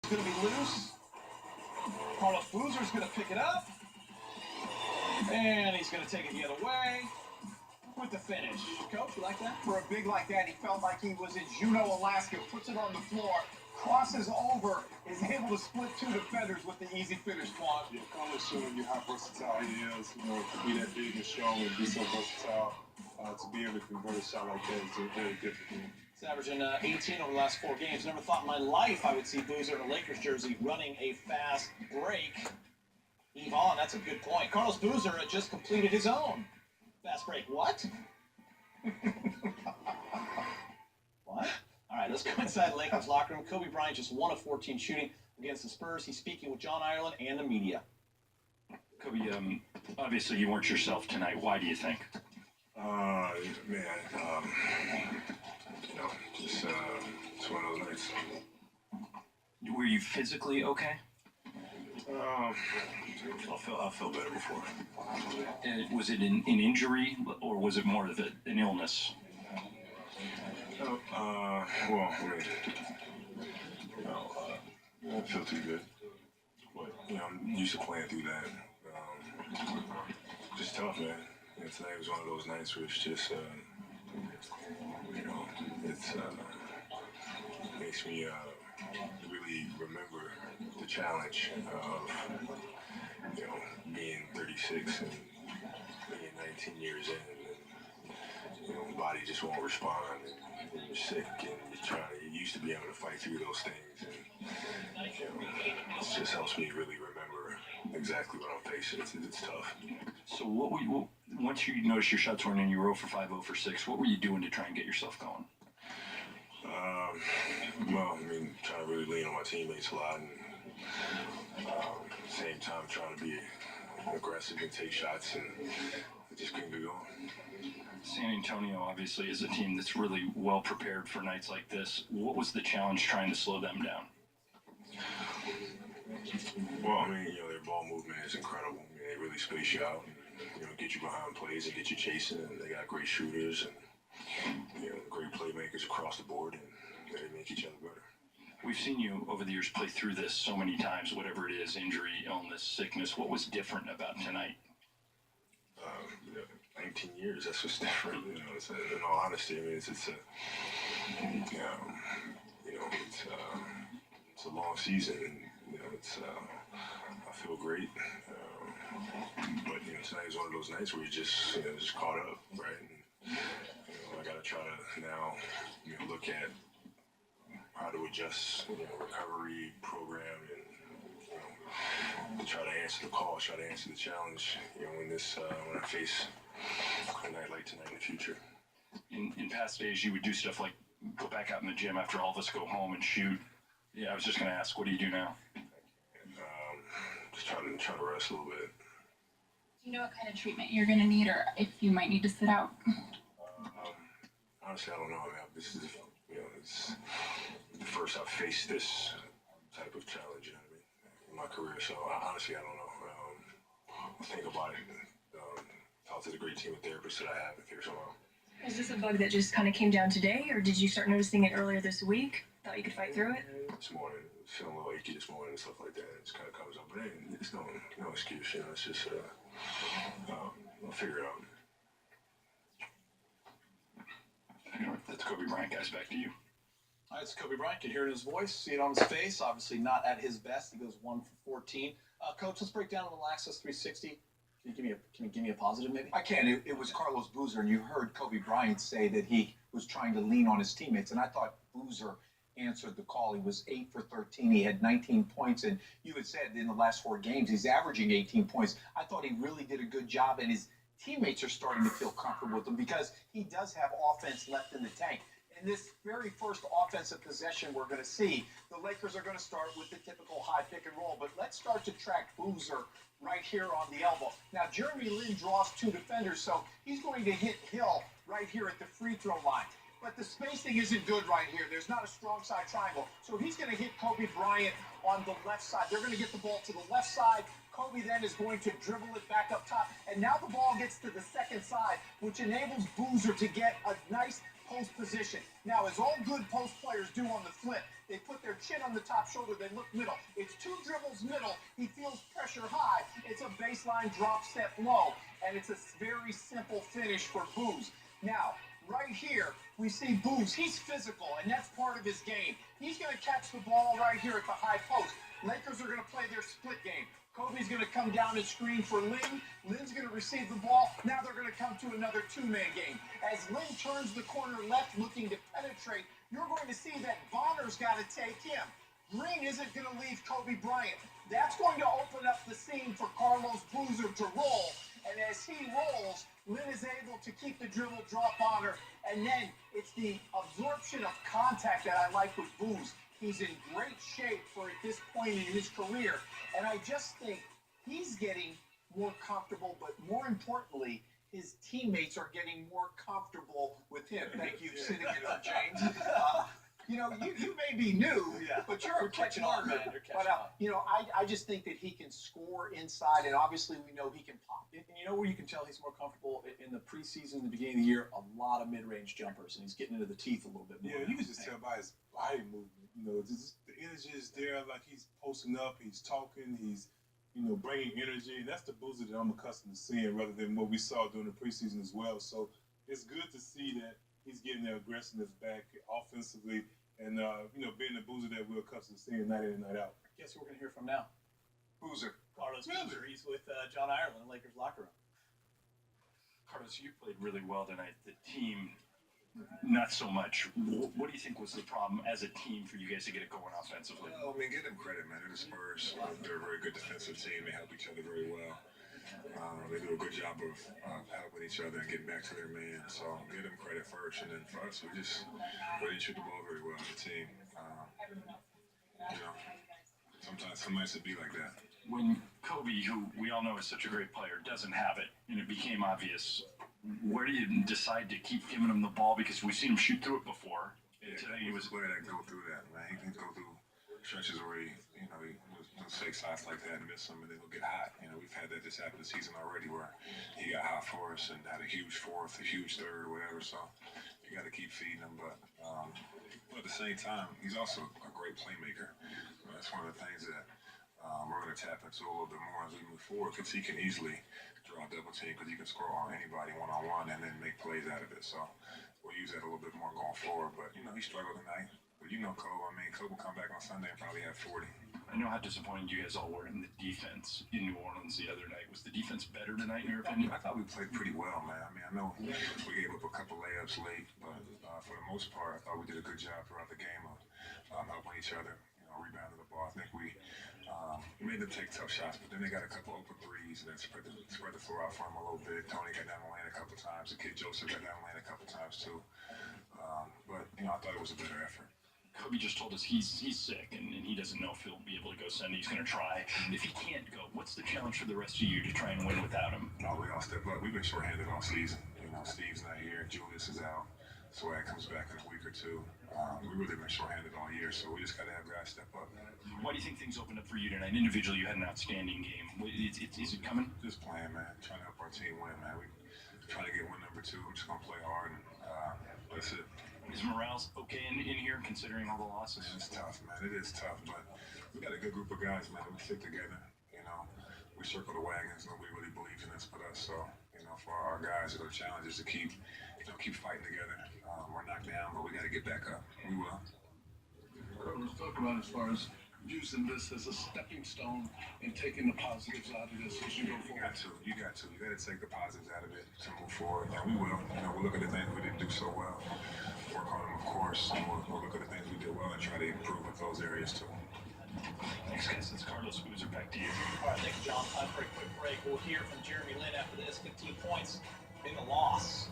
Going to be loose. Carlos Boozer's going to pick it up. And he's going to take it the other way with the finish. Coach, you like that? For a big like that, he felt like he was in Juneau, Alaska, puts it on the floor, crosses over, is able to split two defenders with the easy finish, Quan. Yeah, Carlos showing you how versatile he is, to be that big and strong and be so versatile, to be able to convert a shot like that is very good for him. He's averaging 18 over the last 4 games. Never thought in my life I would see Boozer in a Lakers jersey running a fast break. Yvonne, that's a good point. Carlos Boozer had just completed his own fast break. What? What? All right, let's go inside the Lakers locker room. Kobe Bryant just 1 of 14 shooting against the Spurs. He's speaking with John Ireland and the media. Kobe, obviously you weren't yourself tonight. Why do you think? It's one of those nights. Were you physically okay? I'll feel better before. Was it an injury, or was it more of an illness? I don't feel too good. But, I'm used to playing through that. Just tough, man. Tonight was one of those nights where it's just, makes me really remember the challenge of, being 36 and being 19 years in, and the body just won't respond, and you're sick, and you used to be able to fight through those things, and it just helps me really remember exactly what I'm facing. It's tough. So once you noticed your shots weren't in, you were 0 for 5, 0 for 6, what were you doing to try and get yourself going? Trying to really lean on my teammates a lot, and same time trying to be aggressive and take shots, and I just couldn't get going. San Antonio obviously is a team that's really well prepared for nights like this. What was the challenge trying to slow them down? Well, their ball movement is incredible. They really space you out, and, get you behind plays and get you chasing, and they got great shooters and, great playmakers across the board, and they make each other better. We've seen you over the years play through this so many times, whatever it is, injury, illness, sickness. What was different about tonight? 19 years, that's what's different. In all honesty, it's a long season, and I feel great. But tonight is one of those nights where you just caught up, right? And, I got to try to now look at how to adjust recovery program, and to try to answer the call, try to answer the challenge. When I face a night like tonight in the future. In past days, you would do stuff like go back out in the gym after all of us go home and shoot. Yeah, I was just going to ask, what do you do now? Just try to rest a little bit. Do you know what kind of treatment you're going to need, or if you might need to sit out? Honestly, I don't know. This is, it's the first I've faced this type of challenge, in my career. So honestly, I don't know. I'll think about it. Talk to the great team of therapists that I have and figure something out. Is this a bug that just kind of came down today, or did you start noticing it earlier this week? Thought you could fight through it? This morning, feeling a little achy this morning and stuff like that. It just kind of comes up, but it's no excuse. It's just I'll figure it out. That's Kobe Bryant, guys. Back to you. All right, it's Kobe Bryant. You can hear it in his voice, see it on his face. Obviously not at his best. He goes 1 for 14. Coach, let's break down a little Access 360. Can you give me a positive, maybe? I can. It was Carlos Boozer, and you heard Kobe Bryant say that he was trying to lean on his teammates, and I thought Boozer answered the call. He was 8 for 13. He had 19 points, and you had said in the last 4 games he's averaging 18 points. I thought he really did a good job, and his teammates are starting to feel comfortable with him because he does have offense left in the tank. In this very first offensive possession we're going to see, the Lakers are going to start with the typical high pick and roll, but let's start to track Boozer right here on the elbow. Now, Jeremy Lin draws 2 defenders, so he's going to hit Hill right here at the free throw line. But the spacing isn't good right here. There's not a strong side triangle. So he's going to hit Kobe Bryant on the left side. They're going to get the ball to the left side. Kobe then is going to dribble it back up top. And now the ball gets to the second side, which enables Boozer to get a nice post position. Now, as all good post players do on the flip, they put their chin on the top shoulder, they look middle. It's 2 dribbles middle. He feels pressure high. It's a baseline drop step low, and it's a very simple finish for Booz. Now, right here, we see Booz. He's physical, and that's part of his game. He's going to catch the ball right here at the high post. Lakers are going to play their split game. Kobe's going to come down and screen for Lin. Lin's going to receive the ball. Now they're going to come to another 2-man game. As Lin turns the corner left looking to penetrate, you're going to see that Bonner's got to take him. Green isn't going to leave Kobe Bryant. That's going to open up the scene for Carlos Boozer to roll. And as he rolls, Lin is able to keep the dribble, drop Bonner. And then it's the absorption of contact that I like with Booz. He's in great shape for at this point in his career. And I just think he's getting more comfortable, but more importantly, his teammates are getting more comfortable with him. Thank you, sitting in on James. You know, you may be new, but you're catching on, man. You're catching on. you know, I just think that he can score inside, and obviously we know he can pop. And you know where you can tell he's more comfortable in the preseason, the beginning of the year, a lot of mid-range jumpers, and he's getting into the teeth a little bit more. Yeah, you can just tell by his body movement. You know, just the energy is there. Like he's posting up, he's talking, he's bringing energy. And that's the Boozer that I'm accustomed to seeing, rather than what we saw during the preseason as well. So it's good to see that he's getting the aggressiveness back offensively, and being the Boozer that we're accustomed to seeing night in and night out. Guess who we're going to hear from now? Boozer. Carlos Boozer. He's with John Ireland in Lakers locker room. Carlos, you played really well tonight. The team, not so much. What do you think was the problem as a team for you guys to get it going offensively? Well, I mean, give them credit, man. They're the Spurs. They're a very good defensive team. They help each other very well. They do a good job of helping each other and getting back to their man. So give them credit first, and then for us, we didn't shoot the ball very well as a team. Sometimes some nights it be like that. When Kobe, who we all know is such a great player, doesn't have it, and it became obvious, where do you decide to keep giving him the ball? Because we've seen him shoot through it before. Yeah, he was a player that go through that, man. He can go through stretches where he take shots like that and miss them, and then he'll get hot. We've had that this happened this season already, where he got hot for us and had a huge fourth, a huge third, or whatever. So you got to keep feeding him, but at the same time, he's also a great playmaker. That's one of the things that we're going to tap into a little bit more as we move forward, because he can easily draw a double team, because he can score on anybody one-on-one and then make plays out of it. So we'll use that a little bit more going forward. But, he struggled tonight. But Cole will come back on Sunday and probably have 40. I know how disappointed you guys all were in the defense in New Orleans the other night. Was the defense better tonight, in your opinion? I thought we played pretty well, man. I know we gave up a couple layups late, but for the most part, I thought we did a good job throughout the game of helping each other, rebounding the ball. I think we made them take tough shots, but then they got a couple open threes and then spread the floor out for them a little bit. Tony got down the lane a couple times. The kid Joseph got down the lane a couple times too. But I thought it was a better effort. Kobe just told us he's sick and he doesn't know if he'll be able to go Sunday. He's going to try. If he can't go, what's the challenge for the rest of you to try and win without him? No, we all step up. We've been shorthanded all season. Steve's not here. Julius is out. Swag comes back in a week or two. We've really been shorthanded all year, so we just got to have guys step up. Why do you think things opened up for you tonight? Individually, you had an outstanding game. Is it coming? Just playing, man. Trying to help our team win, man. We're trying to get win number 2. We're just going to play hard, and that's it. Is morale okay in here, considering all the losses? Man, it's tough, man. It is tough, but we got a good group of guys, man. We stick together. We circle the wagons. Nobody really believes in us but us. So, for our guys, the challenge is to keep fighting together. We're knocked down, but we got to get back up. We will. Let's talk about as far as using this as a stepping stone and taking the positives out of this as you go forward. You got to take the positives out of it to move forward, and we will. We'll look at the things we didn't do so well, work on them, of course, and we'll look at the things we did well and try to improve with those areas too. Thanks, guys. It's Carlos Boozer. Back to you. All right, thanks, John. Time for a quick break. We'll hear from Jeremy Lin after this. 15 points in the loss.